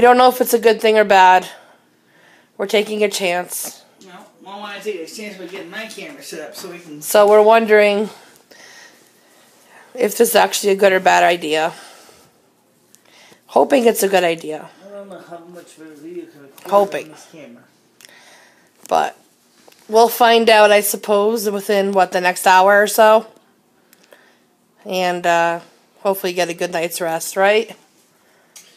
don't know if it's a good thing or bad. We're taking a chance. No, I want to take a chance by getting my camera set up so we can... So we're wondering if this is actually a good or bad idea. Hoping it's a good idea. I don't know how much of a video can record Hoping. on this camera. But we'll find out, I suppose, within, what, the next hour or so? And hopefully get a good night's rest, right?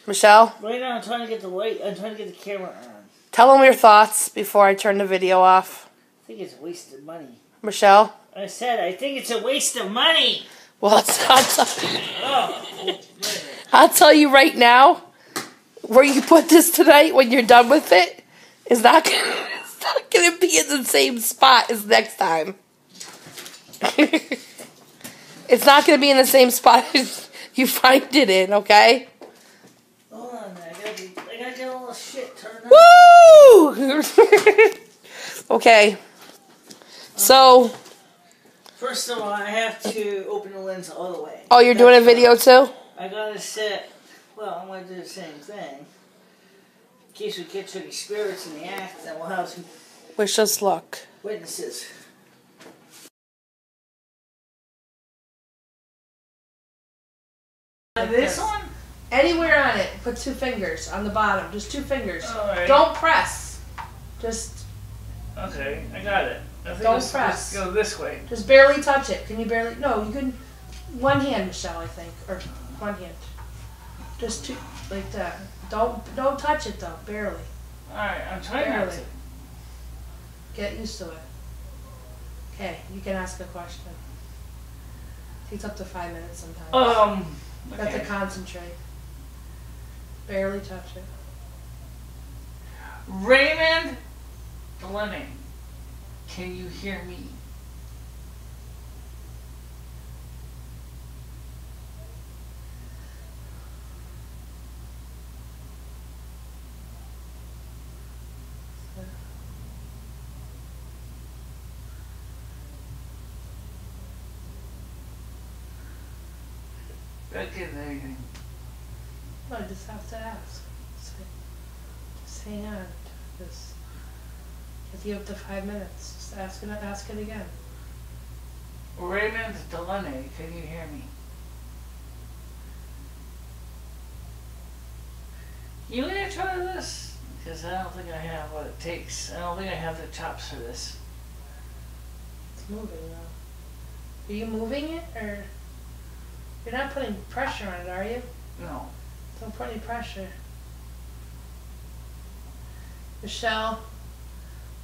Michelle? Right now I'm trying to get the light, I'm trying to get the camera on. Tell them your thoughts before I turn the video off. I think it's a waste of money. Michelle? I said, I think it's a waste of money! Well, Oh. I'll tell you right now, where you put this tonight when you're done with it, is not going to be in the same spot as next time. It's not going to be in the same spot as you find it in, okay? Hold on, I gotta get all the shit turned on. Woo! Okay. So. First of all, I have to open the lens all the way. Oh, you're doing a video too? I gotta set, well, I'm gonna do the same thing. In case we catch any spirits in the act, then we'll have some Wish us luck. witnesses. This one? Anywhere on it. Put 2 fingers on the bottom. Just 2 fingers. Alright. Don't press. Just. Okay, I got it. I think Don't it's press. supposed to go this way. Just barely touch it. Can you barely? No, you can. One hand, Michelle, I think, or one hand. Just 2, like that. Don't touch it though. Barely. Alright, I'm trying not to. Get used to it. Okay, you can ask a question. Takes up to 5 minutes sometimes. You have to Okay. concentrate. Barely touch it. Raymond Delaney, can you hear me? Not getting anything. No, I just have to ask. Just hang on. Just give you up to 5 minutes. Just ask it again. Raymond Delaney, can you hear me? You gonna try this? Because I don't think I have what it takes. I don't think I have the chops for this. It's moving though. Are you moving it or you're not putting pressure on it, are you? No. Don't put any pressure. Michelle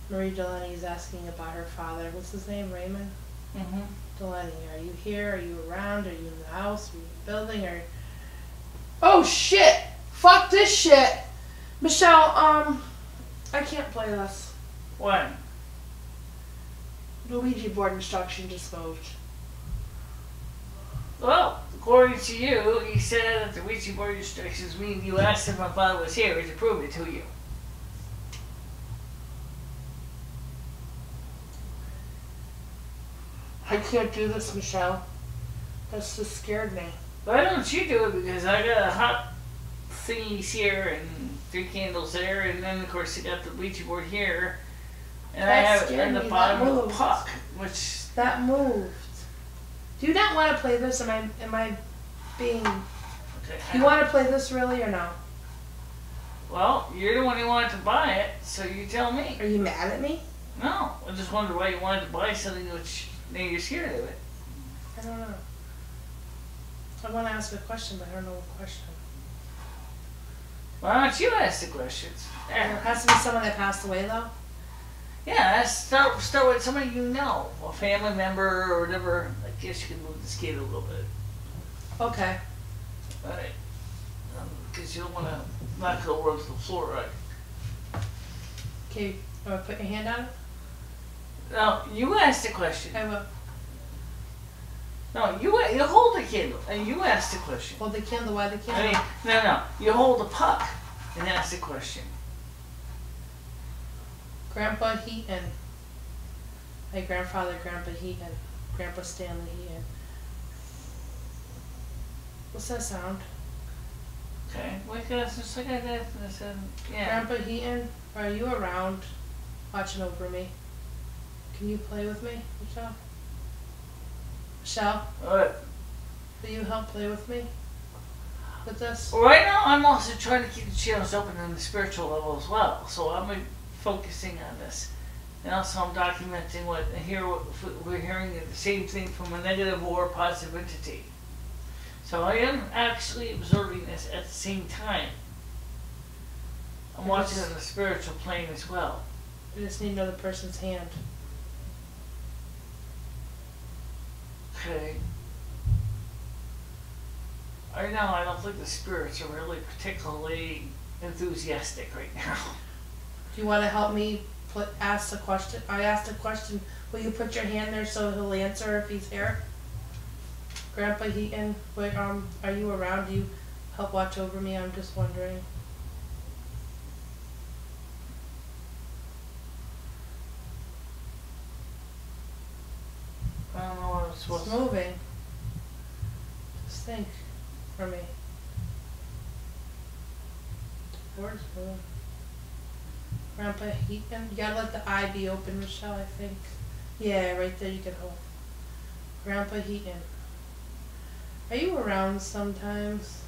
Marie Delaney is asking about her father. What's his name? Raymond? Mm-hmm. Delaney. Are you here? Are you around? Are you in the house? Are you in the building? Or oh shit! Fuck this shit! Michelle, I can't play this. Why? The Ouija board instruction just moved. Well, according to you, you said that the Ouija board instructions mean you asked if my father was here to prove it to you. I can't do this, Michelle. That's just scared me. Why don't you do it? Because I got a hot thingies here and 3 candles there, and then of course you got the Ouija board here, and That I have it scared in the me. bottom That of the moved. puck, which That moved. Do you not want to play this? Am I being... okay. You want to play this really or no? Well, you're the one who wanted to buy it, so you tell me. Are you mad at me? No, I just wondered why you wanted to buy something which now you're scared of it. I don't know. I want to ask a question, but I don't know what question. Why don't you ask the questions? It has to be someone that passed away, though? Yeah, start with somebody you know, a family member or whatever. I guess you can move the skate a little bit. Okay. Right. Because you don't want to knock it over to the floor, right? Okay, you want to put your hand on it? Now, you ask the question. I will. No, you hold the candle and you ask the question. Hold the candle. Why the I candle? mean, no. You hold the puck and ask the question. Grandpa Heaton. My grandfather, Grandpa Heaton. Grandpa Stanley Heaton. What's that sound? Okay. Wait, just look at that. Yeah. Grandpa Heaton, are you around watching over me? Can you play with me, Michelle? Michelle? What? Will you help play with me? With this? Right now, I'm also trying to keep the channels open on the spiritual level as well. So I'm focusing on this. And also I'm documenting what we're hearing the same thing from a negative or positive entity. So I am actually observing this at the same time. I'm watching on the spiritual plane as well. I just need another person's hand. Okay. Right now, I don't think the spirits are really particularly enthusiastic right now. Do you want to help me ask the question? I asked a question. Will you put your hand there so he'll answer if he's here? Grandpa Heaton, wait, are you around? Do you help watch over me? I'm just wondering. I don't know what it's supposed It's moving. Just think for me. Where's moving? Grandpa Heaton, you gotta let the eye be open, Michelle, I think. Yeah, right there you can hold. Grandpa Heaton. Are you around sometimes?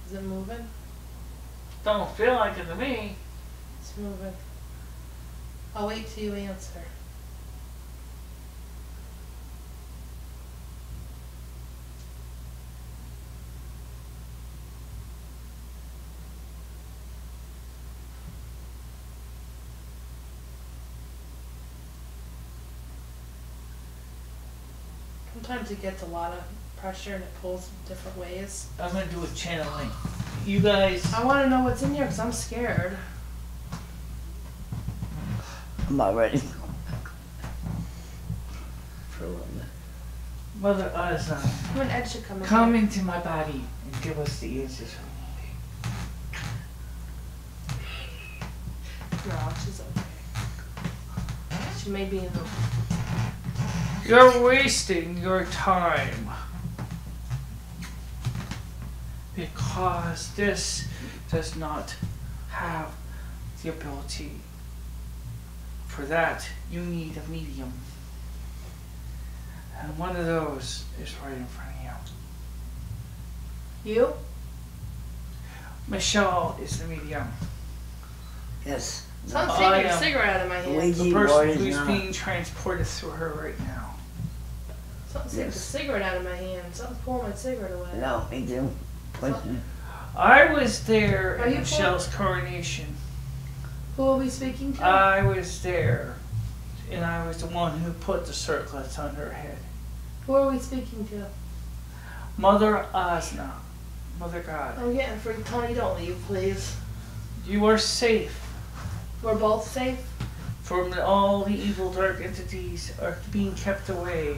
Is it moving? Don't feel like it to me. It's moving. I'll wait till you answer. Sometimes it gets a lot of pressure and it pulls different ways. I'm gonna do a channeling. You guys. I want to know what's in here because I'm scared. I'm not ready. For a little bit. Mother Asna, When Ed should come in. come here. into my body and give us the answers. No, she's okay. She may be in the. You're wasting your time. Because this does not have the ability. For that, you need a medium. And one of those is right in front of you. You? Michelle is the medium. Yes. Someone's I taking a am. cigarette out of my hand. Ouija The board person is who's not. being transported through her right now. Someone's taking a Yes. cigarette out of my hand. Someone's pulling my cigarette away. No, me too. Pushing. I was there Are at you Michelle's coronation. Who are we speaking to? I was there, and I was the one who put the circlets on her head. Who are we speaking to? Mother Asna, Mother God, I'm getting free. Tony, don't leave, please. you are safe We're both safe. from all the evil dark entities are being kept away.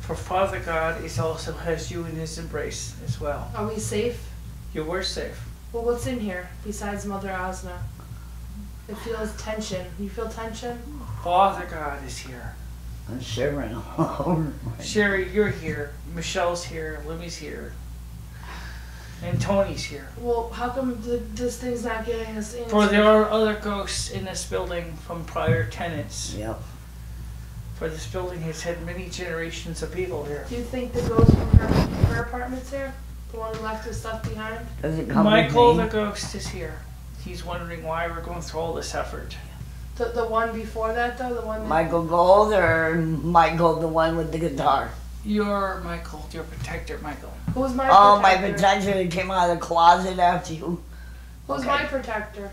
For Father God is also has you in his embrace as well. Are we safe? You were safe. Well, what's in here besides Mother Asna? It feels tension. You feel tension? Father God is here. I'm shivering all over. Sherry, you're here. Michelle's here. Limmy's here. And Tony's here. Well, how come this thing's not giving us answers? For there are other ghosts in this building from prior tenants. Yep. For this building has had many generations of people here. Do you think the ghost from her apartment's here? The one who left his stuff behind? Does it come Michael the with me? ghost is here. He's wondering why we're going through all this effort. The one before that, though? The one that... Michael Gold or Michael the one with the guitar? You're Michael, your protector, Michael. Who's my Oh, my protector? protector that came out of the closet after you. Who's Okay. my protector?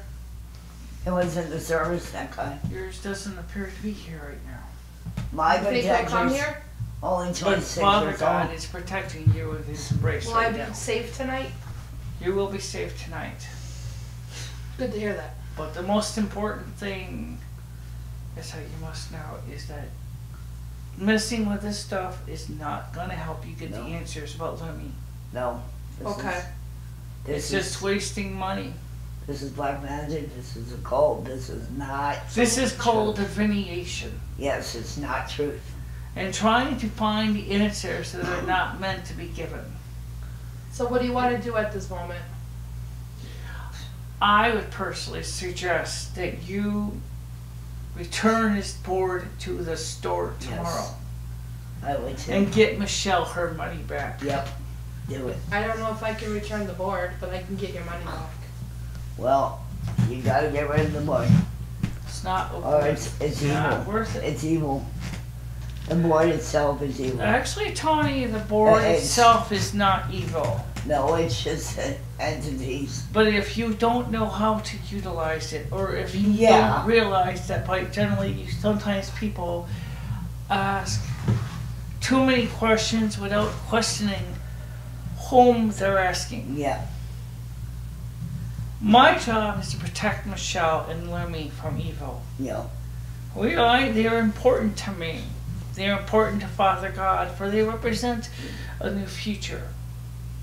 It was in the service, that guy. Yours doesn't appear to be here right now. My You think he'll come protector's here? only But 26 Father years God old. is protecting you with his embrace Will I right be now. safe tonight? You will be safe tonight. Good to hear that. But the most important thing is that you must know is that messing with this stuff is not going to help you get No. the answers about Lemmy. No. Okay. It's just wasting money. This is black magic. This is occult. This is not. This is called truth. divination. Yes, it's not truth. and trying to find the answers that are not meant to be given. So what do you want to do at this moment? I would personally suggest that you return this board to the store tomorrow. Yes. I would too. And get Michelle her money back. Yep. Do it. I don't know if I can return the board, but I can get your money back. Well, you gotta get rid of the board. It's not Or it's not evil. worth it. It's evil. The board itself is evil. Actually, Tony, the board itself is not evil. No, it's just entities. But if you don't know how to utilize it, or if you Yeah. don't realize that by generally, sometimes people ask too many questions without questioning whom they're asking. Yeah. My job is to protect Michelle and Lemmy from evil. Yeah. They are important to me. They are important to Father God, for they represent a new future.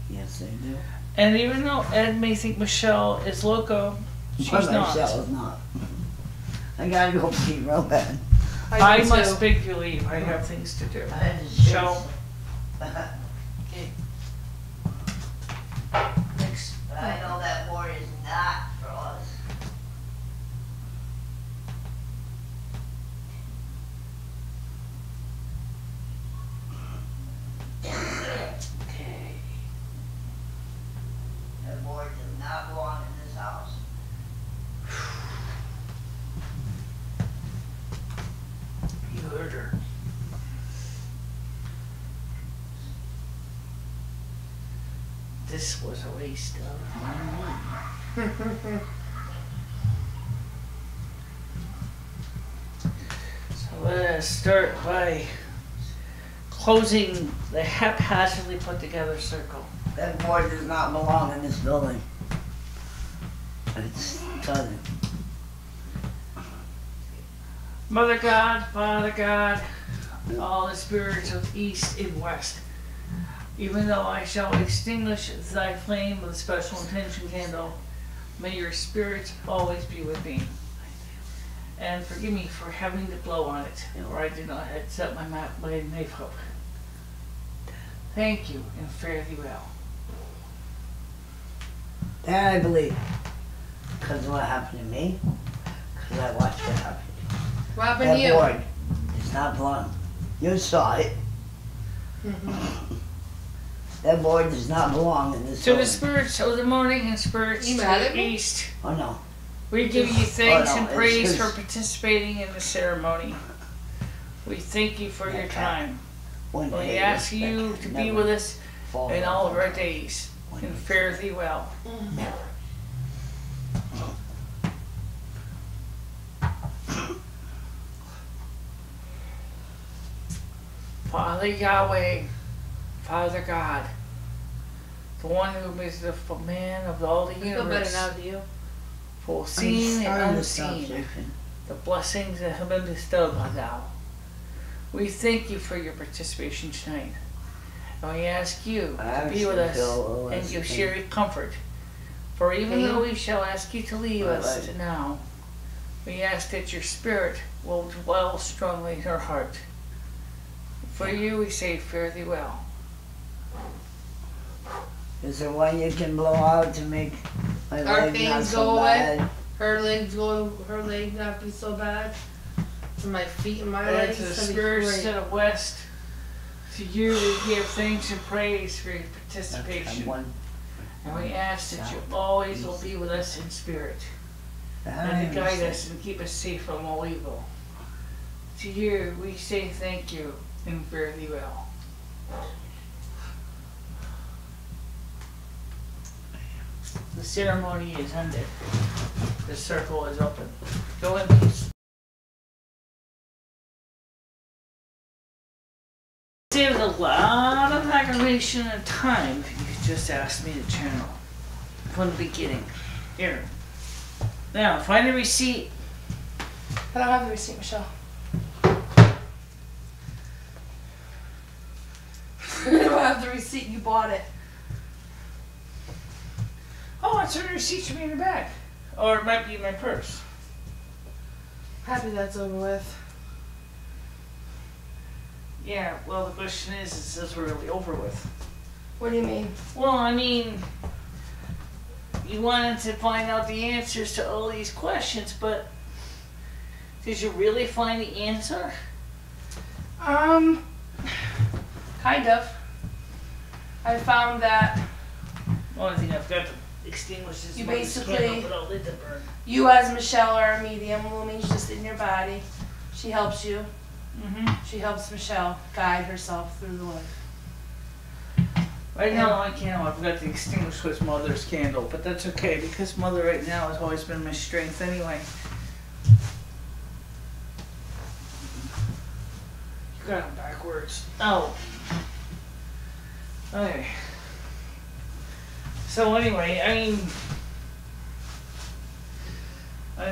Yes, they do. And even though Ed may think Michelle is loco, she's But not. Michelle is not. I gotta go pee real bad. I do must too. beg you leave. I have things to do. Show. I know that board is not for us. Okay. That board does not belong in this house. You heard her. This was a waste of money. So let us start by closing the haphazardly put together circle. That board does not belong in this building. It doesn't. Mother God, Father God, all the spirits of East and West, even though I shall extinguish thy flame with a special intention candle, may your spirits always be with me. And forgive me for having to blow on it, or I did not set my knife hook. Thank you, and fare thee well. That I believe. Because of what happened to me. Because I watched it happen. What happened That to you? board does not belong. You saw it. That board does not belong in this To the building. spirits of the morning and spirits You to mad at the me? east, Oh no. we give you thanks no, and it's praise just- for participating in the ceremony. We thank you for your Okay. time. One We day ask this you thing to never be with us fall in down. all of our days, One and day. fare thee well. Father Yahweh, Father God, the one who is the man of all the I feel better universe, now, do you? foreseen I'm and starting to stop unseen, shaking. the blessings that have been bestowed by thou. We thank you for your participation tonight. And we ask you I to be with actually feel a us little and less you pain. share your comfort. For even Pain? though we shall ask you to leave Right, us right. now, we ask that your spirit will dwell strongly in our heart. For you we say, fare thee well. Is there one you can blow out to make my Our leg not pains so go away? bad? Her leg not be so bad. For my feet and my And legs. to the it's gonna be spirits great. to the west, to you we give thanks and praise for your Okay, participation. one. And we ask that you always will be with us in spirit, and to guide us and keep us safe from all evil. To you we say thank you and fare thee well. The ceremony is ended. The circle is open. Go in peace. Saved a lot of aggravation and time if you could just ask me to channel from the beginning. Here. Now, find the receipt. I don't have the receipt, Michelle. I don't have the receipt. You bought it. Oh, it's on the receipt should be in the bag. Or it might be in my purse. Happy that's over with. Yeah, well, the question is we're really over with. What do you mean? Well, I mean, you wanted to find out the answers to all these questions, but did you really find the answer? Kind of. I found that Only thing I've got to extinguish this You mother's basically- candle, but I'll let it burn. you as Michelle are a medium. Lumi's just in your body. She helps you. Mm-hmm. She helps Michelle guide herself through the life. Right now, I can't. I've got to extinguish with Mother's candle, but that's okay because Mother right now has always been my strength anyway. You got them backwards. Oh. Okay. So anyway, I mean,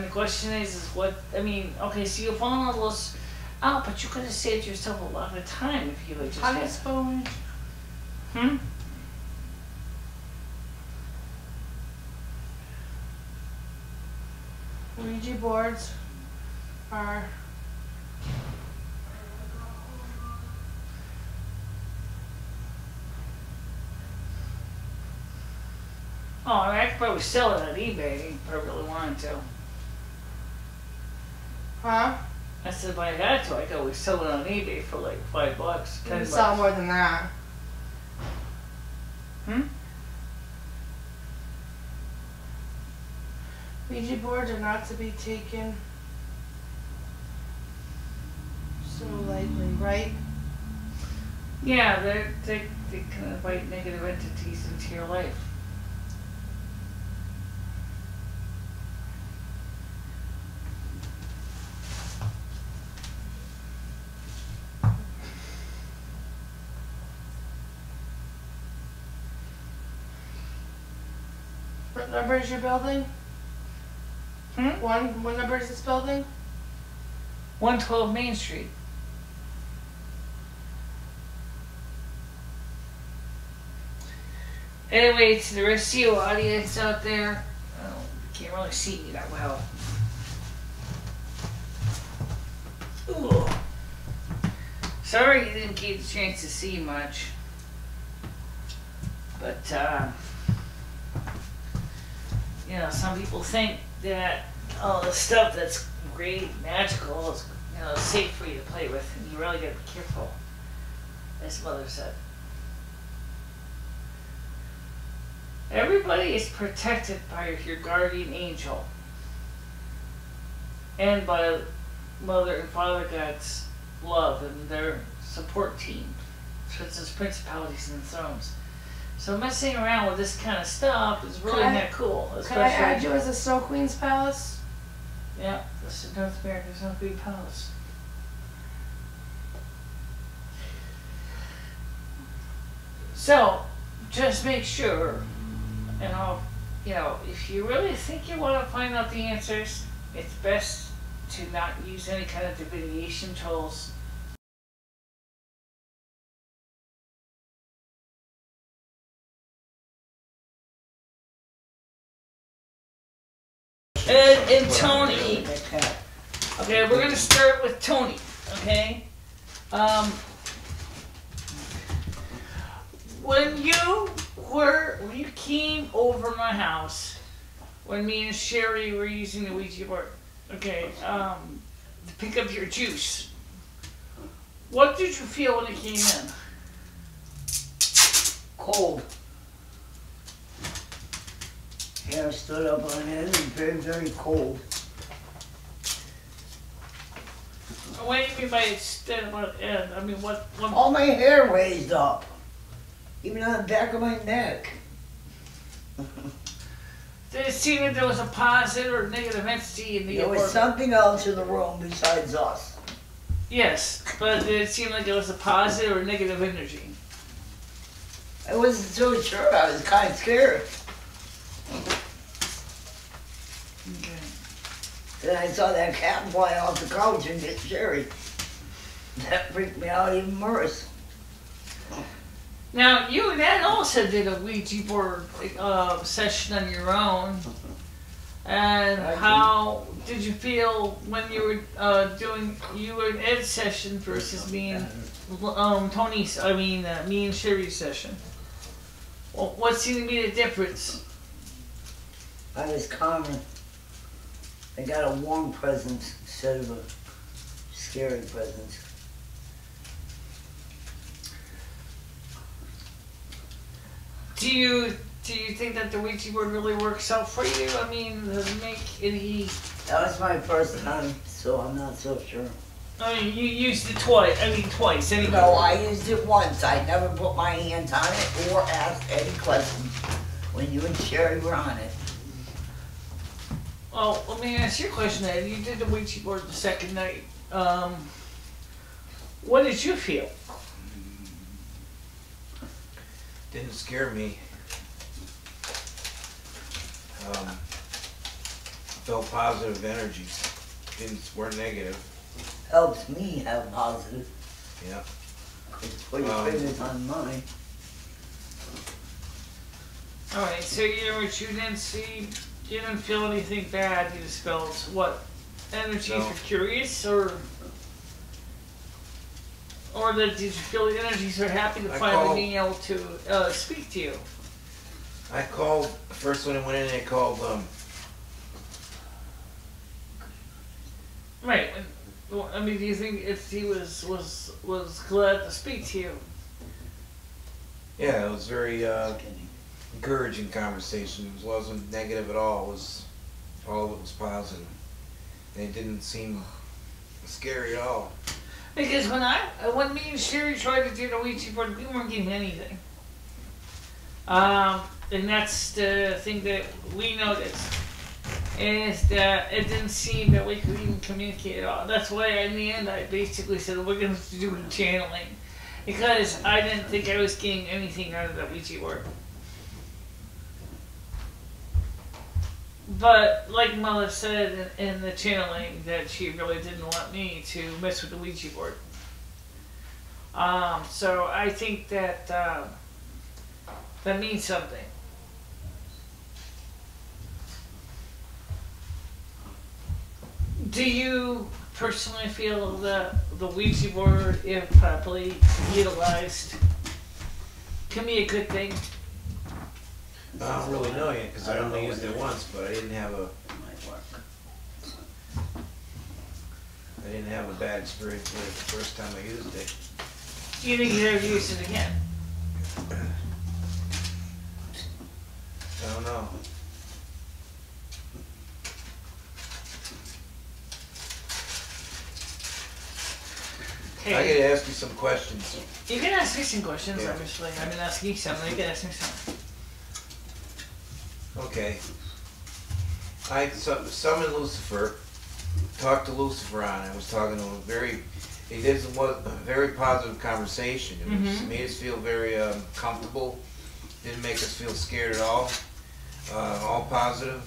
the question is what? I mean, okay, so you found all those out, but you could have saved yourself a lot of time if you had just. Honey spoon. Hmm. Ouija boards are Oh, I could probably sell it on eBay if I really wanted to. huh? I said if I had to, I could always sell it on eBay for like $5, You $10. can sell more than that. Hmm? Ouija boards are not to be taken so lightly, right? Yeah, they can invite negative entities into your life. What number is your building? Hmm? What number is this building? 112 Main Street. Anyway, to the rest of you audience out there, oh, you can't really see me that well. Ooh. Sorry you didn't get a chance to see much. But, you know, some people think that all the stuff that's great, magical, is, you know, safe for you to play with, and you really gotta be careful, as Mother said. Everybody is protected by your guardian angel and by Mother and Father God's love and their support team, such as principalities and thrones. So messing around with this kind of stuff is really not cool. Can I add you as a Snow Queen's Palace? Yeah, this is North America's Snow Queen Palace. So, just make sure, and I'll, you know, if you really think you want to find out the answers, it's best to not use any kind of divination tools. And Tony. Okay, we're gonna start with Tony. Okay. When you came over my house, when me and Sherry were using the Ouija board, okay, to pick up your juice, what did you feel when it came in? Cold. Hair stood up on end and very, very cold. What do you mean by it stood on end? I mean, what? All my hair raised up. Even on the back of my neck. Did it seem that there was a positive or negative entity in the There was apartment? something else in the room besides us. Yes, but did it seem like there was a positive or negative energy? I wasn't so sure. I was kind of scared. Okay. Then I saw that cat fly off the couch and get Sherry. That freaked me out even worse. Now, you and Ed also did a Ouija board session on your own. And how did you feel when you were doing you and Ed's session versus me and me and Sherry's session. Well, what seemed to be the difference? I was calmer. I got a warm presence instead of a scary presence. Do you think that the Ouija board really works out for you? I mean, does it make any... That was my first time, so I'm not so sure. I mean, you used it twice. Anyway. No, I used it once. I never put my hands on it or asked any questions when you and Sherry were on it. Well, let me ask you a question then. You did the Ouija board the second night. What did you feel? Didn't scare me. Felt positive energies. Weren't negative. Helps me have positive. Yeah. Put your fingers on mine. Alright, so you didn't see, you didn't feel anything bad. You just felt what? Energies No. were curious, or that did you feel the energies are happy to finally being able to speak to you? I called, first when I went in, I called, Right. I mean, do you think if he was glad to speak to you? yeah, it was very encouraging conversation. It wasn't negative at all. It was, all of it was positive. And it didn't seem scary at all. Because when me and Sherry tried to do the Ouija board, we weren't getting anything. And that's the thing that we noticed, is that it didn't seem that we could even communicate at all. That's why in the end I basically said we're going to do channeling, because I didn't think I was getting anything out of that Ouija board. But like Mother said in the channeling, that she really didn't want me to mess with the Ouija board. So I think that that means something. Do you personally feel that the Ouija board, if properly utilized, can be a good thing? I don't really know yet, because I only used it once, but I didn't have a bad experience with it the first time I used it. Do you think you'd ever use it again? I don't know. Okay. I gotta ask you some questions. You can ask me some questions, Yeah. obviously. I've been asking you some, you can ask me some. Okay. I summoned Lucifer, talked to Lucifer on it. I was talking to him he did a very positive conversation. It made us feel very comfortable. Didn't make us feel scared at all positive.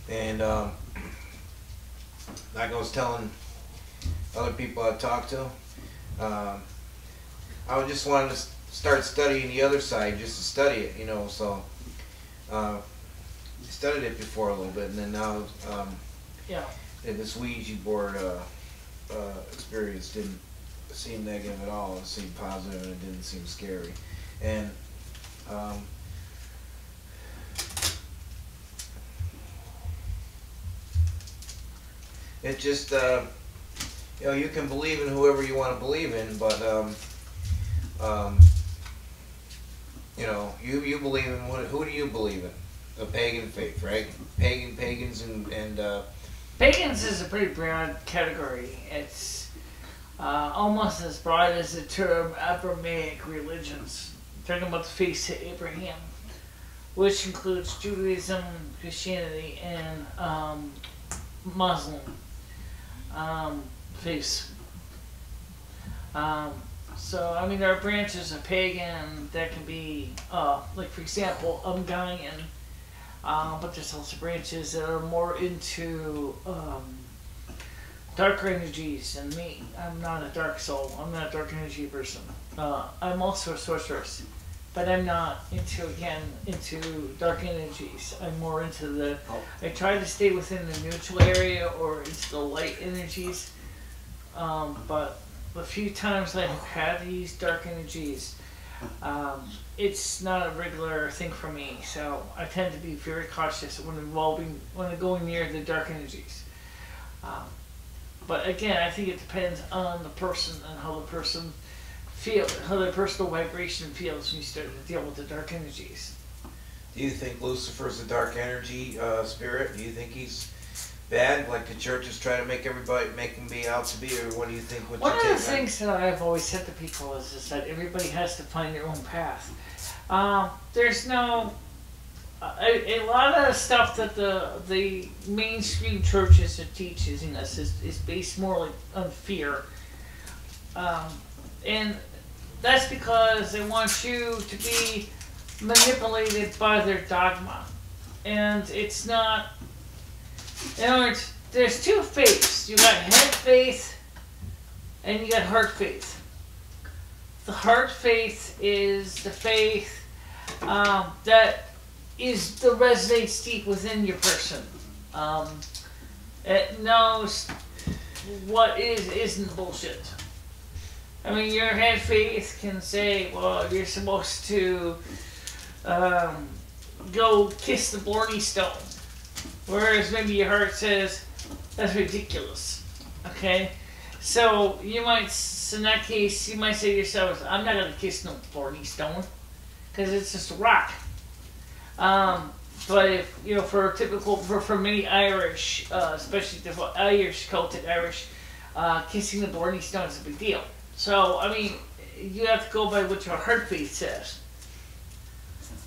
And like I was telling other people I talked to, I just wanted to start studying the other side, just to study it, so studied it before a little bit, and then now this Ouija board experience didn't seem negative at all. It seemed positive, and it didn't seem scary. And it just you can believe in whoever you want to believe in, but you believe in who do you believe in? The pagan faith, right? Pagans and Pagans is a pretty broad category. It's almost as broad as the term Abrahamic religions. Talking about the faith to Abraham, which includes Judaism, Christianity, and Muslim faiths. So, I mean, there are branches of pagan that can be, like for example, Gaian. But there's also branches that are more into darker energies than me. I'm not a dark soul. I'm not a dark energy person. I'm also a sorceress, but I'm not into dark energies. I'm more into I try to stay within the neutral area or into the light energies. But the few times I have had to use dark energies, it's not a regular thing for me. So I tend to be very cautious when going near the dark energies. But again, I think it depends on the person and how the person feels, how their personal vibration feels when you start to deal with the dark energies. Do you think Lucifer's a dark energy spirit? Do you think he's bad, like the churches try to make him be out to be, or what do you think? One of the things that I've always said to people is that everybody has to find their own path. There's no a lot of stuff that the mainstream churches are teaching us is based more like on fear, and that's because they want you to be manipulated by their dogma, and it's not. In other words, there's two faiths. You got head faith and you got heart faith. The heart faith is the faith that resonates deep within your person. It knows what isn't bullshit. I mean, your head faith can say, well, you're supposed to go kiss the Blarney Stone. Whereas maybe your heart says, that's ridiculous. Okay? So you might, in that case, you might say to yourself, I'm not going to kiss no Blarney Stone, because it's just a rock. But if, you know, for many Irish, especially the Irish, Celtic Irish, kissing the Blarney Stone is a big deal. So, I mean, you have to go by what your heart faith says.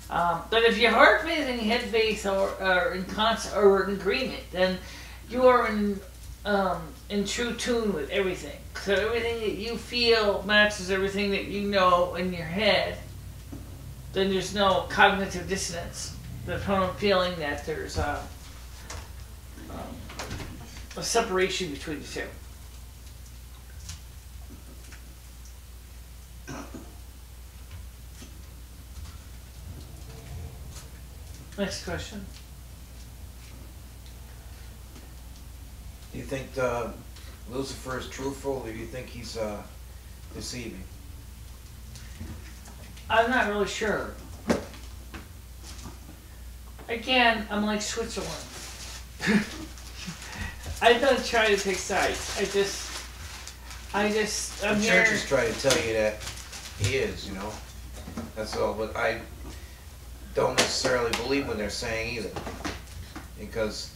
But if your heart faith and your head faith are in concert or in agreement, then you are in true tune with everything. So everything that you feel matches everything that you know in your head. Then there's no cognitive dissonance. The feeling that there's a separation between the two. Next question. Do you think Lucifer is truthful, or do you think he's deceiving? I'm not really sure. Again, I'm like Switzerland. I don't try to take sides. I'm The here. churches try to tell you that he is, you know. That's all, but I don't necessarily believe when they're saying either, because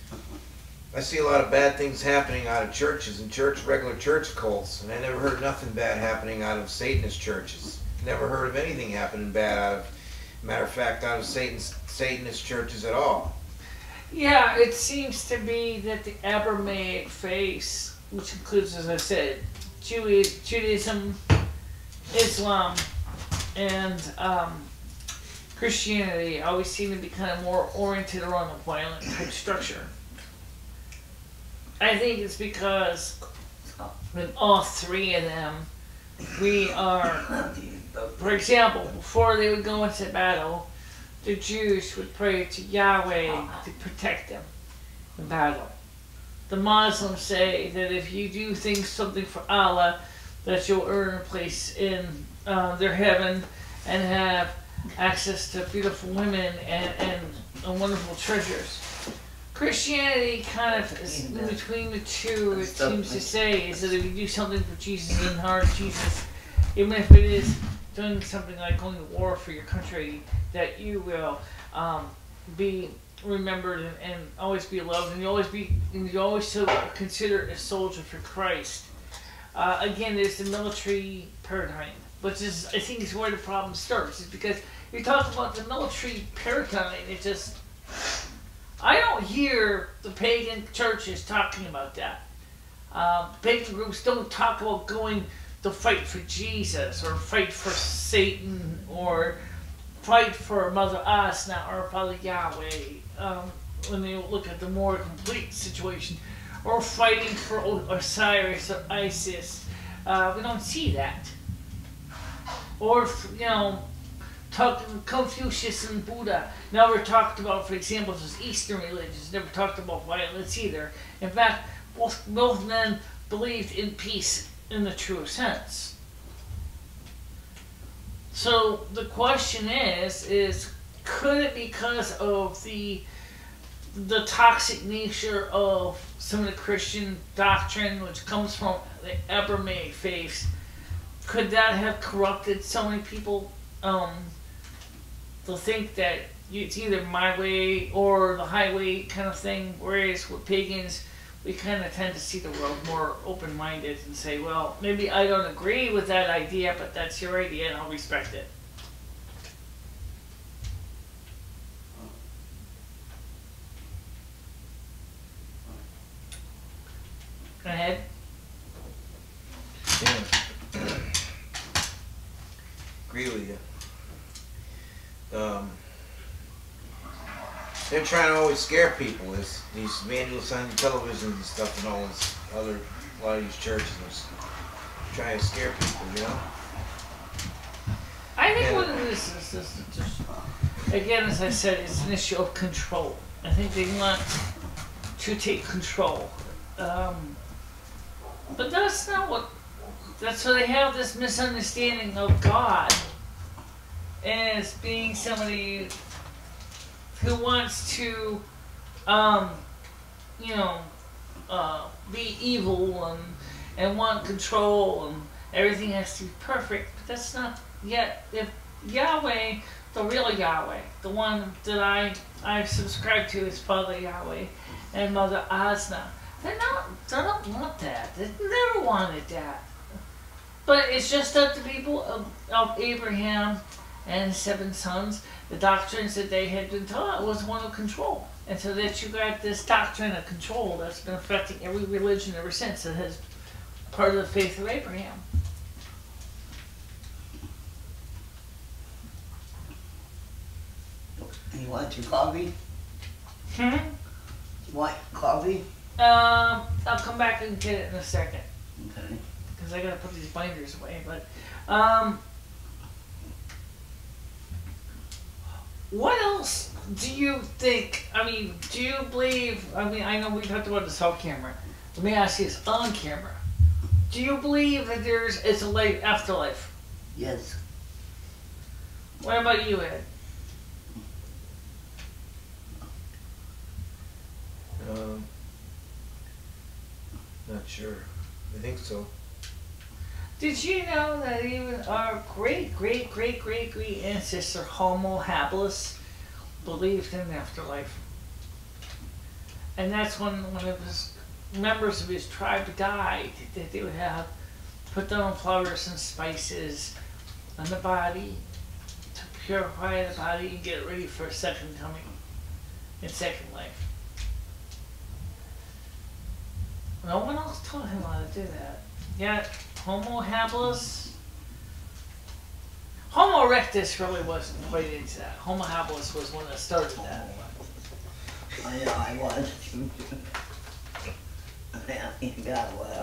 I see a lot of bad things happening out of churches and regular church cults, and I never heard nothing bad happening out of Satanist churches. Never heard of anything happening bad out of Satanist churches at all. Yeah, it seems to be that the Abrahamic faith, which includes, as I said, Judaism, Islam, and Christianity, always seem to be kind of more oriented around a violent type structure. I think it's because in all three of them, we are, for example, before they would go into battle, the Jews would pray to Yahweh to protect them in battle. The Muslims say that if you do something for Allah, that you'll earn a place in their heaven and have access to beautiful women and wonderful treasures. Christianity kind of is in between the two. It seems to say is that if you do something for Jesus and honor Jesus, even if it is doing something like going to war for your country, that you will be remembered and always be loved, and you always still consider a soldier for Christ. Again, there's the military paradigm, which is, I think, is where the problem starts. Is because you talk about the military paradigm, it just, I don't hear the pagan churches talking about that. Pagan groups don't talk about going to fight for Jesus or fight for Satan or fight for Mother Asna or Father Yahweh when they look at the more complete situation, or fighting for Osiris or Isis. We don't see that. Or, you know, talking Confucius and Buddha never talked about, for example, those Eastern religions never talked about violence either. In fact, both men believed in peace in the true sense. So the question is could it because of the toxic nature of some of the Christian doctrine, which comes from the Abrahamic faith, could that have corrupted so many people to think that it's either my way or the highway kind of thing, whereas with pagans, we kind of tend to see the world more open-minded and say, well, maybe I don't agree with that idea, but that's your idea and I'll respect it. Go ahead. Yeah. Agree with you. They're trying to always scare people. It's these manuals on television and stuff and all this other, a lot of these churches are trying to scare people, you know? I think what it is just, again, as I said, it's an issue of control. I think they want to take control. But that's not what, that's why they have this misunderstanding of God as being somebody who wants to, be evil and want control and everything has to be perfect. But that's not yet. If Yahweh, the real Yahweh, the one that I subscribe to is Father Yahweh and Mother Asna, they don't want that. They never wanted that. But it's just that the people of Abraham and 7 sons, the doctrines that they had been taught was one of control. And so that you got this doctrine of control that's been affecting every religion ever since. It has part of the faith of Abraham. You want your coffee? Hmm? You want coffee? I'll come back and get it in a second. Okay. Because I gotta put these binders away. But what else do you think? I mean, do you believe? I mean, I know we talked about this off camera. Let me ask you this on camera. Do you believe that it's a life afterlife? Yes. What about you, Ed? Not sure. I think so. Did you know that even our great ancestor Homo habilis believed in afterlife? And that's when one of his members of his tribe died, that they would have put down flowers and spices on the body to purify the body and get it ready for a second coming and second life. No one else taught him how to do that. Yet, Homo habilis, Homo erectus really wasn't quite into that. Homo habilis was one that started that. I know, I was.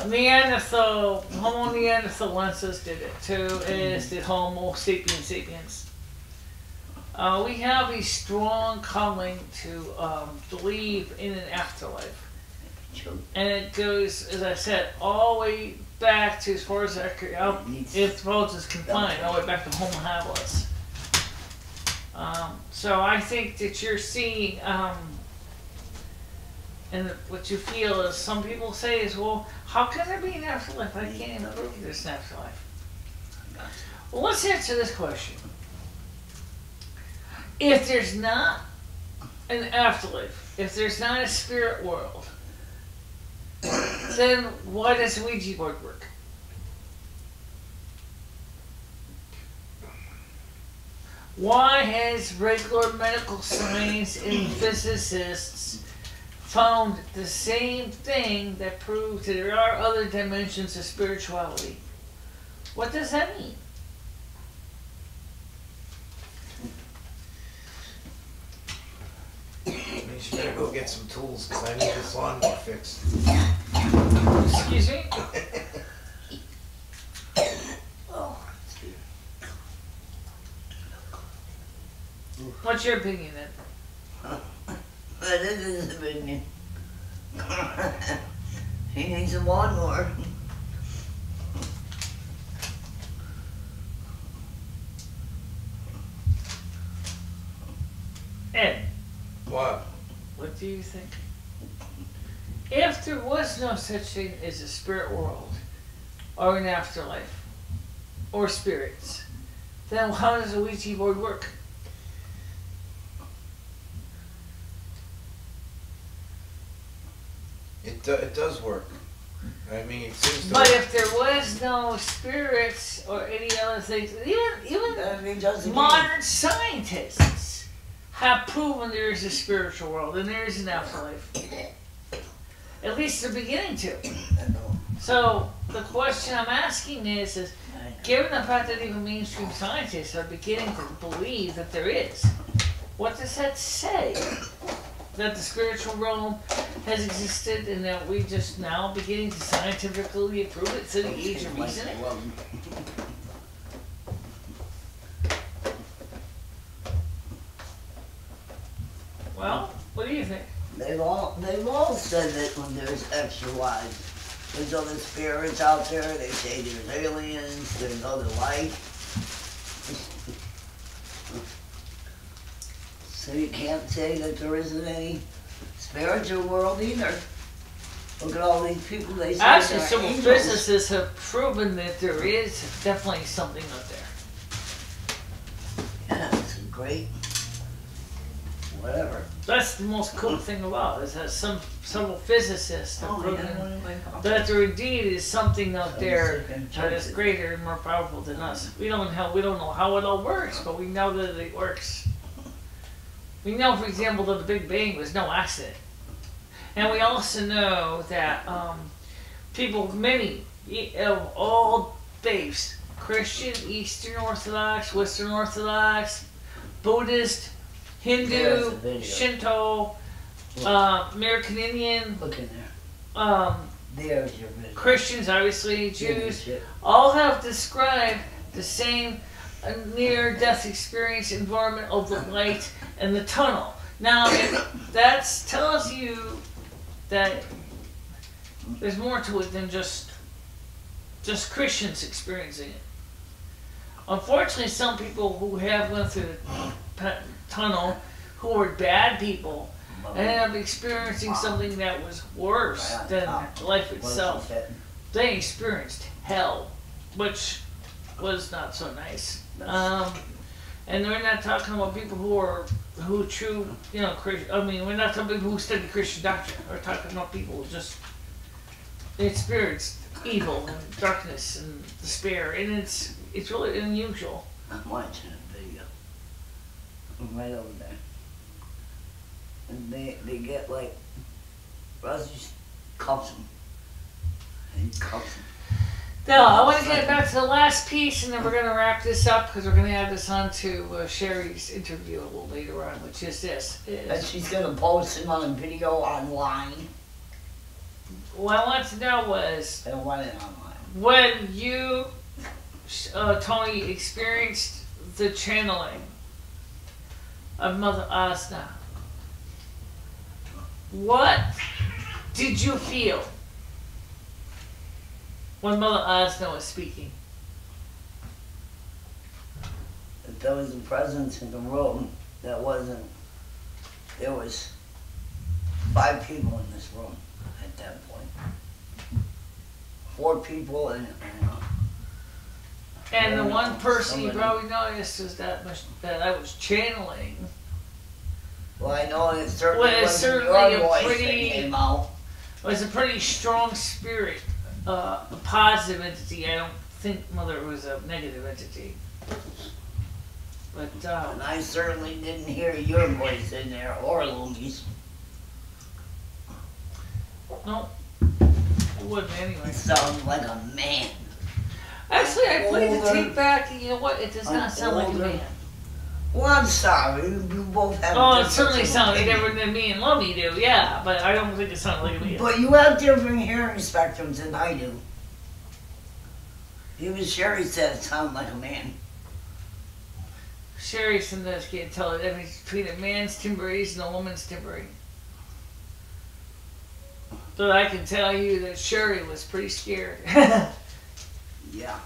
Neanderthal, Homo neanderthalensis did it too, as did Homo sapiens sapiens. We have a strong calling to believe in an afterlife. And it goes, as I said, all the way back to, as far as anthropologists can find, all the way back to Homo habilis. So I think that you're seeing, and what you feel is, some people say is, well, how can there be an afterlife? I can't even prove there's an afterlife. Well, let's answer this question. If there's not an afterlife, if there's not a spirit world, then why does the Ouija board work? Why has regular medical science and physicists found the same thing that proves that there are other dimensions of spirituality? What does that mean? You better go get some tools because I need this lawnmower fixed. Excuse me? What's your opinion then? That is his opinion. He needs a lawnmower. Ed, What? what do you think? If there was no such thing as a spirit world, or an afterlife, or spirits, then how does a Ouija board work? It does work. I mean, it seems to But work. if there was no spirits or any other things, even It doesn't modern scientists have proven there is a spiritual world and there is an afterlife. At least they're beginning to. So the question I'm asking is given the fact that even mainstream scientists are beginning to believe that there is, what does that say? That the spiritual realm has existed and that we just now beginning to scientifically prove it to the age of reason? Well, what do you think? They've all said that when there's extra lives, there's other spirits out there. They say there's aliens, there's other life. So you can't say that there isn't any spiritual world either. Look at all these people they say Actually, they're some angels. physicists have proven that there is definitely something out there. Yeah, it's great. Whatever. That's the most cool thing about it, is that several physicists have proven that there indeed is something out there that is greater and more powerful than us. We don't know how it all works, but we know that it works. We know, for example, that the Big Bang was no accident. And we also know that people, many of all faiths, Christian, Eastern Orthodox, Western Orthodox, Buddhist, There's the Hindu, video. Shinto, American Indian, Look in there. There's your video. Christians, obviously, Jews, Shit. all have described the same near-death experience environment of the light and the tunnel. Now, that tells you that there's more to it than just Christians experiencing it. Unfortunately, some people who have went through the tunnel, who were bad people, ended up experiencing something that was worse than life itself. They experienced hell, which was not so nice. And we're not talking about people we're not talking about people who study Christian doctrine. We're talking about people who just experienced evil and darkness and despair, and it's really unusual. I'm watching a video. I'm right over there. And they get like, Rosie cuffs them. And cuffs them. Now, I want to get back to the last piece, and then we're going to wrap this up because we're going to add this on to Sherry's interview a little later on, which is this. And she's going to post him on video online. What I want to know was, I don't want it online. when you, Tony, experienced the channeling of Mother Asna, what did you feel when Mother Asna was speaking? But there was a presence in the room that wasn't, there was 5 people in this room at that point. 4 people and And the one person you somebody- probably noticed was that I was channeling. well, I know it certainly Well, it's wasn't certainly your a voice pretty- that came out. Was a pretty strong spirit, a positive entity. I don't think Mother was a negative entity. But And I certainly didn't hear your voice in there or Lumi's. no, it wouldn't anyway. It sounded like a man. Actually, I played the Older. tape back, and you know what? It does not sound like a Older. man. Well, I'm sorry. You both have Oh, it different certainly sounded opinions. different than me and Lummy do, yeah. But I don't think it sounded like a man. But you have different hearing spectrums than I do. Even Sherry said it sounded like a man. Sherry sometimes can't tell the difference between a man's timbrese and a woman's timbrese. But I can tell you that Sherry was pretty scared. Yeah.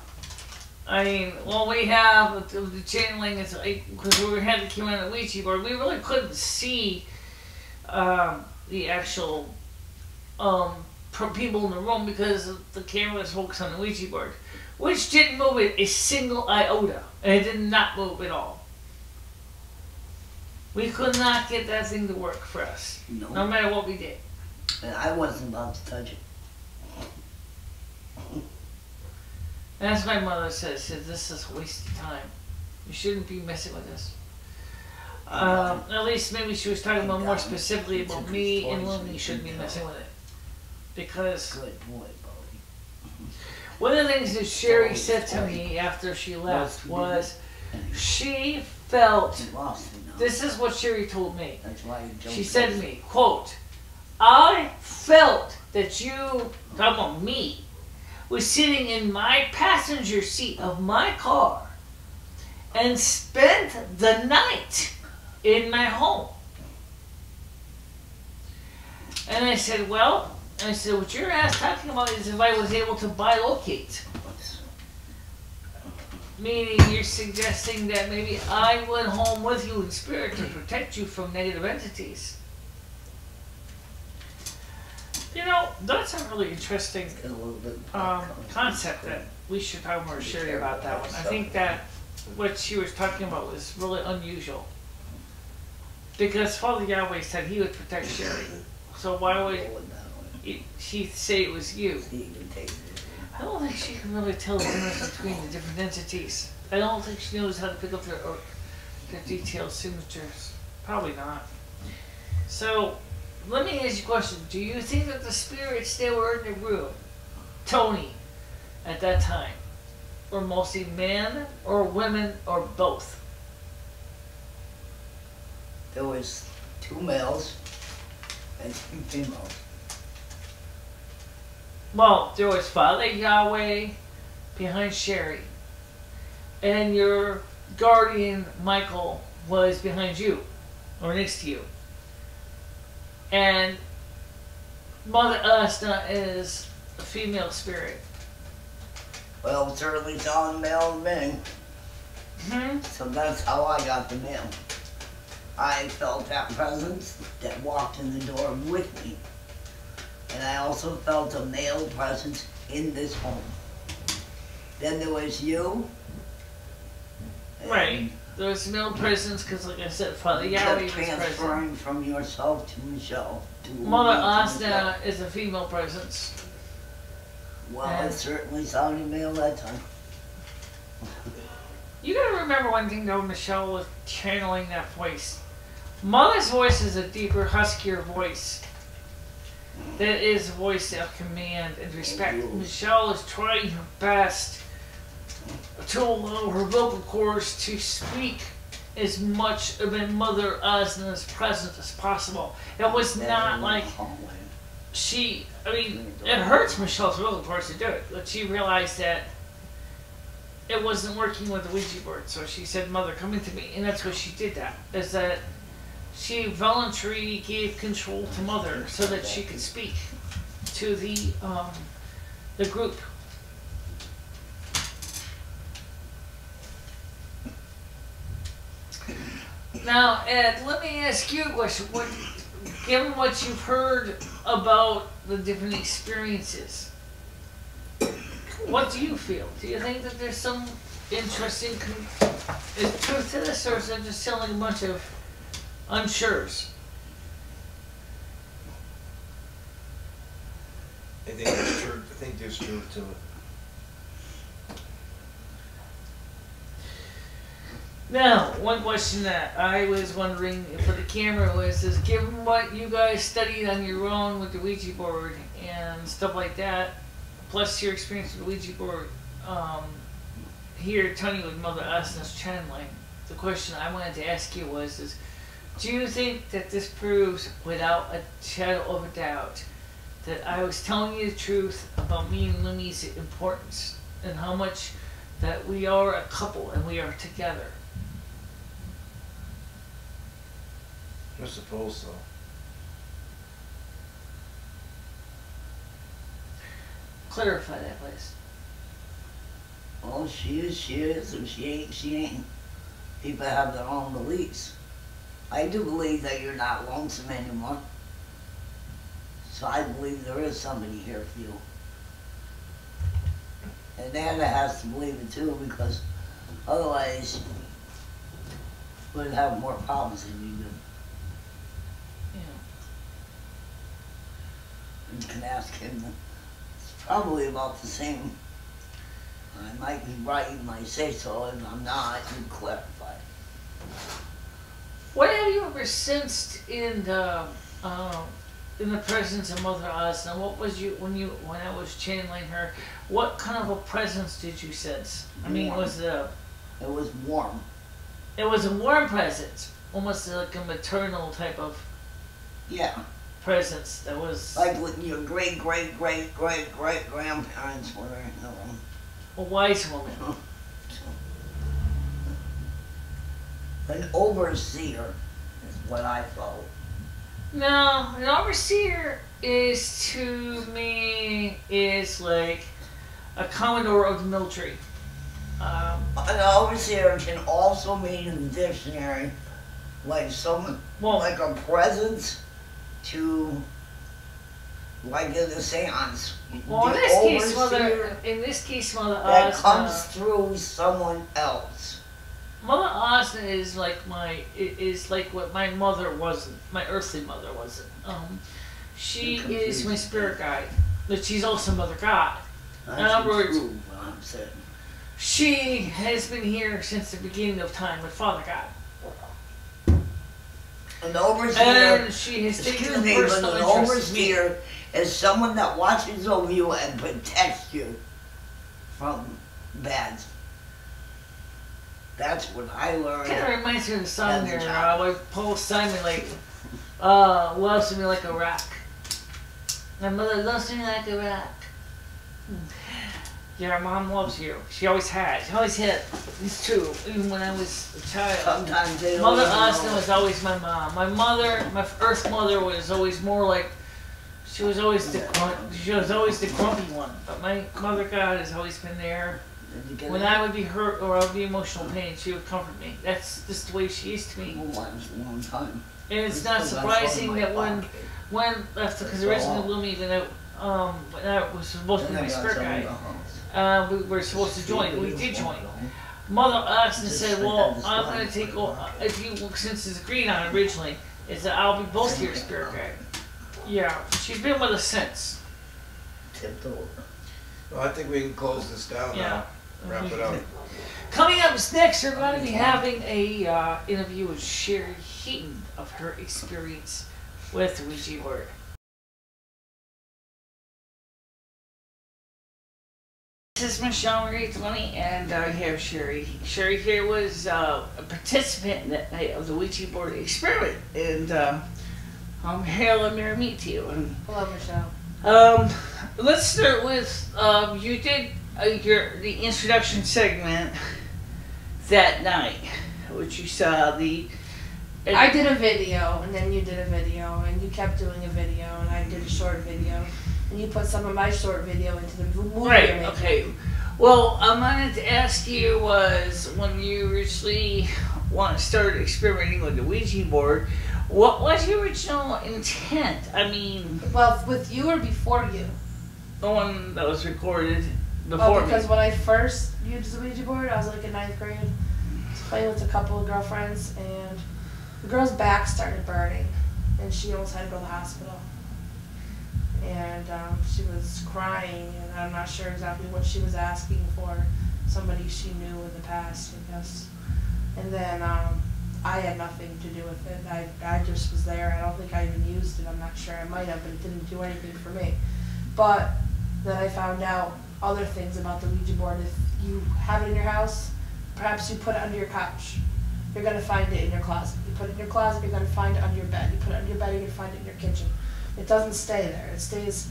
I mean, well, we have the channeling. It's like because we had the camera on the Ouija board, we really couldn't see the actual people in the room because the camera was focused on the Ouija board, which didn't move it a single iota, and it did not move at all. We could not get that thing to work for us, no matter what we did. And I wasn't about to touch it. That's my mother says, this is a waste of time. You shouldn't be messing with this. At least maybe she was talking about more specifically about me and Lily shouldn't be messing with it. Because Good boy, Bobby. one of the things that Sherry said to me after she left was she felt, this is what Sherry told me. She said to me, quote, I felt that you, talking about me, was sitting in my passenger seat of my car and spent the night in my home. And I said, well, what you're talking about is if I was able to bilocate. Meaning you're suggesting that maybe I went home with you in spirit to protect you from negative entities. You know, that's a really interesting concept that we should talk more to Sherry about that one. I think that what she was talking about was really unusual. Because Father Yahweh said he would protect Sherry. So why would she say it was you? I don't think she can really tell the difference between the different entities. I don't think she knows how to pick up their detailed signatures. Probably not. So, let me ask you a question. Do you think that the spirits that were in the room, Tony, at that time, were mostly men or women or both? There was 2 males and 2 females. Well, there was Father Yahweh behind Sherry, and your guardian, Michael, was behind you, or next to you. And Mother Asna is a female spirit. Well, certainly saw the male men. Hmm? So that's how I got the mail. I felt that presence that walked in the door with me. And I also felt a male presence in this home. Then there was you. Right. There was male presence because, like I said, Father Yahweh was present. Transferring from yourself to Michelle. Mother Asna is a female presence. Well, it certainly sounded male that time. You gotta remember one thing though, Michelle was channeling that voice. Mother's voice is a deeper, huskier voice. That is a voice of command and respect. Michelle is trying her best to allow her vocal cords to speak as much of Mother Asna's presence as possible. It was not like she, I mean, it hurts Michelle's vocal cords to do it, but she realized that it wasn't working with the Ouija board, so she said, Mother, come into me. And that's what she did that, is that she voluntarily gave control to Mother so that she could speak to the group. Now, Ed, let me ask you a question. Given what you've heard about the different experiences, what do you feel? Do you think that there's some interesting truth to this, or is it just sounding a bunch of unsures? I think there's truth. I think there's truth to it. Now, one question that I was wondering for the camera was, given what you guys studied on your own with the Ouija board and stuff like that, plus your experience with the Ouija board, here, Tony with Mother Asna's channeling, the question I wanted to ask you was, do you think that this proves, without a shadow of a doubt, that I was telling you the truth about me and Lumi's importance and how much that we are a couple and we are together? I suppose so. Clarify that, please. Well, she is. If she ain't, she ain't. People have their own beliefs. I do believe that you're not lonesome anymore. So I believe there is somebody here for you. And Nana has to believe it too, because otherwise you would have more problems than you do. Yeah. You can ask him. It's probably about the same. I might be right in my say so, and I'm not. You clarify. What have you ever sensed in the presence of Mother Osna? What was you when I was channeling her? What kind of a presence did you sense? I mean, Warm. was it It was warm. It was a warm presence, almost like a maternal type of Yeah. presence. That was Like when your great grandparents were in the room. a wise woman. An overseer is what I felt. No, an overseer is to me is like a commodore of the military. An overseer can also mean in the dictionary like someone, like a presence to, like in the seance. Well, The in this case, Mother that Osna comes through someone else. Mother Osna is like what my mother wasn't, my earthly mother wasn't. She is my spirit guide, but she's also Mother God. In other words, what I'm saying. She has been here since the beginning of time with Father God. An overseer, and she has taken a personal an interest in me. overseer is someone that watches over you and protects you from bad. That's what I learned. Kind of reminds me of the song there, like Paul Simon, like, loves me like a rock. My mother loves me like a rock. Yeah, Mom loves you. She always had. She always had. It's true. Even when I was a child. Sometimes they don't Mother even Austin know. was always my mom. My mother, my Earth mother, was always more like. She was always the grumpy one. But my Mother God has always been there. When I would be hurt or I would be emotional pain, she would comfort me. That's just the way she is to me. Well, that was a long time. And it's not surprising that when because originally Lumi, when I was supposed to be my spirit guide, we were supposed to join. We did join. Mother asked and said, "Well, I'm going to take over if you, since it's agreed on originally, is that I'll be both your spirit guide." Yeah, she's been with us since. Tipped over. Well, I think we can close this down now. Wrap it up. Coming up next, we're going to be having a interview with Sherry Heaton of her experience with the Ouija board. This is MicheleMarieDalene, and I have Sherry. Sherry here was a participant of the Ouija board experiment, and I'm happy to meet you. And, hello, Michelle. Let's start with you did the introduction segment that night, which you saw the. I did a video, and then you did a video, and you kept doing a video, and I did a short video, and you put some of my short video into the movie. Right. Okay. Well, I wanted to ask you was when you originally started experimenting with the Ouija board, what was your original intent? I mean, well, with you or before you? The one that was recorded before because me. when I first used the Ouija board, I was like in 9th grade. I was playing with a couple of girlfriends, and the girl's back started burning, and she almost had to go to the hospital. And she was crying, and I'm not sure exactly what she was asking for. Somebody she knew in the past, I guess. And then I had nothing to do with it. I just was there. I don't think I even used it. I'm not sure. I might have, but it didn't do anything for me. But then I found out other things about the Ouija board. If you have it in your house, perhaps you put it under your couch. You're going to find it in your closet. You put it in your closet, you're going to find it under your bed. You put it under your bed, you're going to find it in your kitchen. It doesn't stay there. It stays,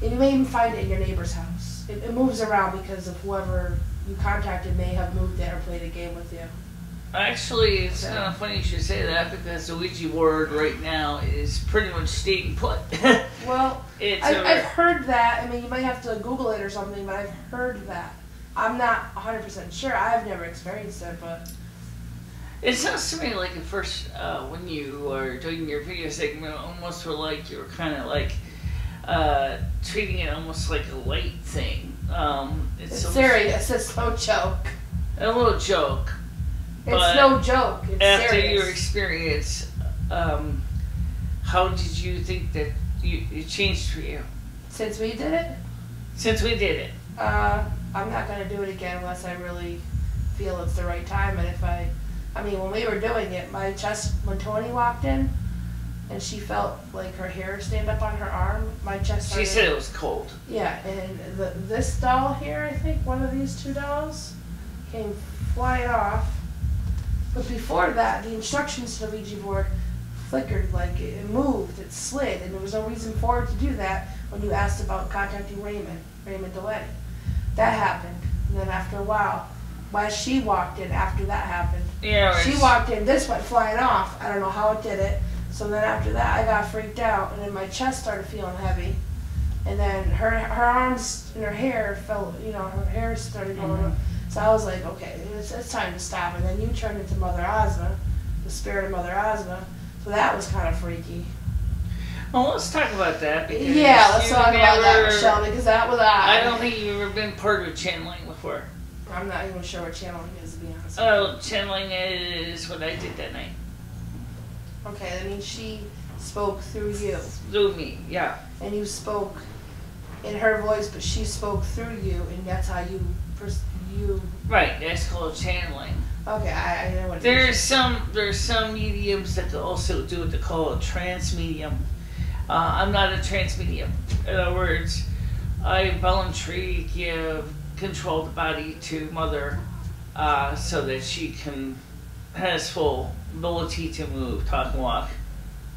and you may even find it in your neighbor's house. It moves around because of whoever you contacted may have moved it or played a game with you. Actually, it's kind of funny you should say that because the Ouija board right now is pretty much staying put. Well, I've heard that. I mean, you might have to Google it or something, but I've heard that I'm not 100% sure. I've never experienced it, but It sounds to me like at first, when you were doing your video segment, almost were like you were kind of like treating it almost like a light thing. it's serious. It's no joke. A little joke. It's no joke. It's After serious. your experience, how did you think that it changed for you? Since we did it, Since we did it. I'm not gonna do it again unless I really feel it's the right time. And if I mean, when we were doing it, my chest, when Tony walked in, and she felt like her hair stand up on her arm, my chest started. She said it was cold. Yeah, and this doll here, I think, one of these two dolls, came flying off. But before that, the instructions to the Ouija board flickered, like it moved, it slid, and there was no reason for it to do that when you asked about contacting MicheleMarieDalene. That happened, and then after a while, as she walked in, after that happened, she walked in, this went flying off. I don't know how it did it. So then after that, I got freaked out, and then my chest started feeling heavy. And then her arms and her hair fell, her hair started going up. So I was like, okay, it's time to stop. And then you turned into Mother Ozma, the spirit of Mother Ozma. So that was kind of freaky. Well, let's talk about that. Because yeah, let's talk about that, Michelle, because that was odd. I don't think you've ever been part of channeling before. I'm not even sure what channeling is, to be honest. Oh, channeling is what I did that night. Okay, that means she spoke through you. Through me, yeah. And you spoke in her voice, but she spoke through you, and that's how you. Right, that's called channeling. Okay, I know what it There's some mediums that can also do what they call a trance medium. I'm not a trance medium. In other words, I voluntarily give control of the body to Mother so that she has full ability to move, talk, and walk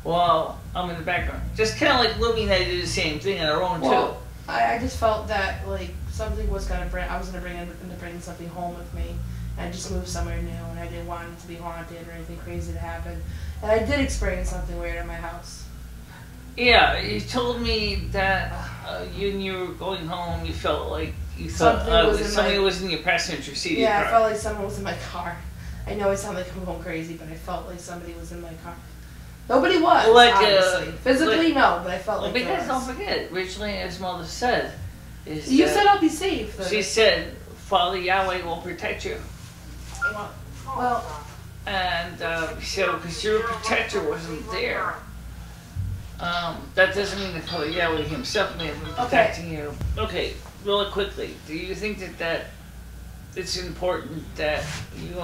while I'm in the background. Just kind of like Libby and I do the same thing on our own, too. I just felt that, like, something was going to bring, I was going to bring something home with me. And I just moved somewhere new, and I didn't want it to be haunted or anything crazy to happen. And I did experience something weird in my house. Yeah, you told me that when you were going home, you felt like you thought somebody was in your passenger seat. Yeah, I felt like someone was in my car. I know I sound like I'm going crazy, but I felt like somebody was in my car. Nobody was, obviously. Physically, no, but I felt like because don't forget, originally, as Mother said, you said I'll be safe. She said, Father Yahweh will protect you. Well, and so, because your protector wasn't there, that doesn't mean that Father Yahweh himself may have been protecting you. Okay, really quickly, do you think that it's important that you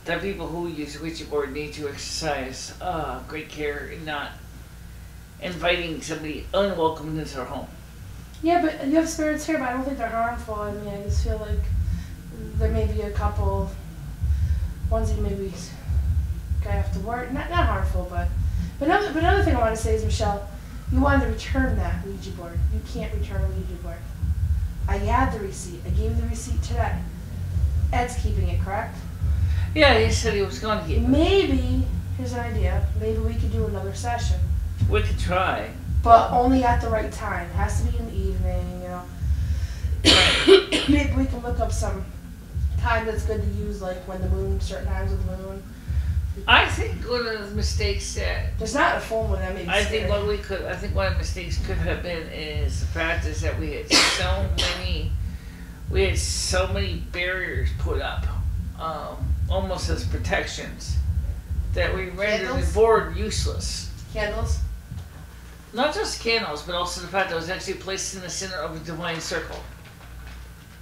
that people who use the Ouija board need to exercise great care in not inviting somebody unwelcome into their home? Yeah, but you have spirits here, but I don't think they're harmful. I mean, I just feel like there may be a couple ones that maybe have to work. Not harmful, but another thing I want to say is, Michelle, you wanted to return that Ouija board. You can't return a Ouija board. I had the receipt. I gave you the receipt today. Ed's keeping it, correct? Yeah, he said he was going to keep it. Maybe, here's an idea, maybe we could do another session. We could try. But only at the right time. It has to be in the evening, Maybe we can look up some time that's good to use, like when the moon, certain times of the moon. I think one of the mistakes that there's not a full moon. That may be I think one of the mistakes could have been is the fact is that we had so many barriers put up, almost as protections, that we rendered the board useless. Candles? Not just candles, but also the fact that it was actually placed in the center of a divine circle.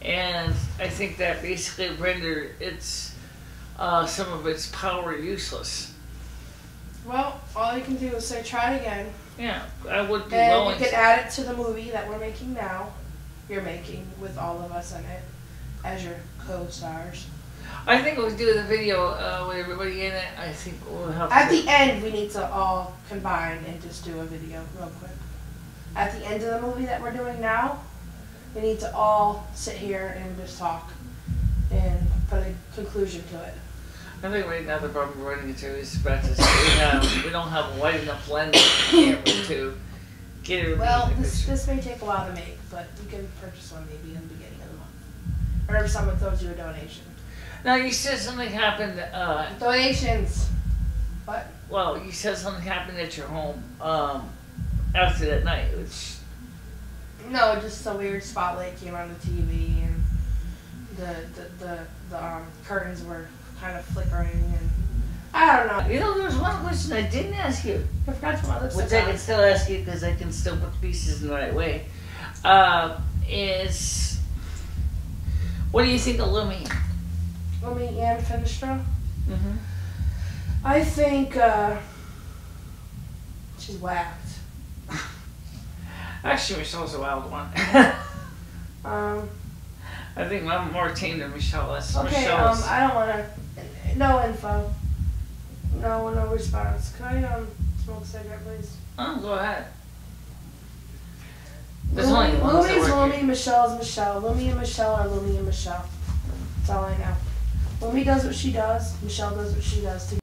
And I think that basically rendered some of its power useless. Well, all you can do is say try it again. Yeah, I would be and willing. You can add it to the movie that we're making now. You're making with all of us in it as your co-stars. I think we'll do the video with everybody in it. I think we'll have at the end, we need to all combine and just do a video real quick. At the end of the movie that we're doing now, we need to all sit here and just talk and put a conclusion to it. I think right now the problem we're running into is we don't have a wide enough lens camera to get her. Well, this may take a while to make, but you can purchase one maybe in the beginning of the month. Or if someone throws you a donation. Now, you said something happened, Donations. What? well, you said something happened at your home, after that night, which, No, just a weird spotlight came on the TV and the curtains were kind of flickering and I don't know. you know, there was one question I didn't ask you, I forgot to put my lipstick which I on. can still ask you because I can still put the pieces in the right way, is, what do you think of Lumi? Let me and Finestra. Mm-hmm. I think she's whacked. Actually, Michelle's a wild one. I think I'm more tame than Michelle is. Okay, Michelle's, I don't wanna no info. No response. Can I smoke a cigarette please? oh, go ahead. There's only one that Lumi's work Lumi, Michelle's Michelle. Lumi and Michelle are Lumi and Michelle. That's all I know. Lumi does what she does, Michelle does what she does.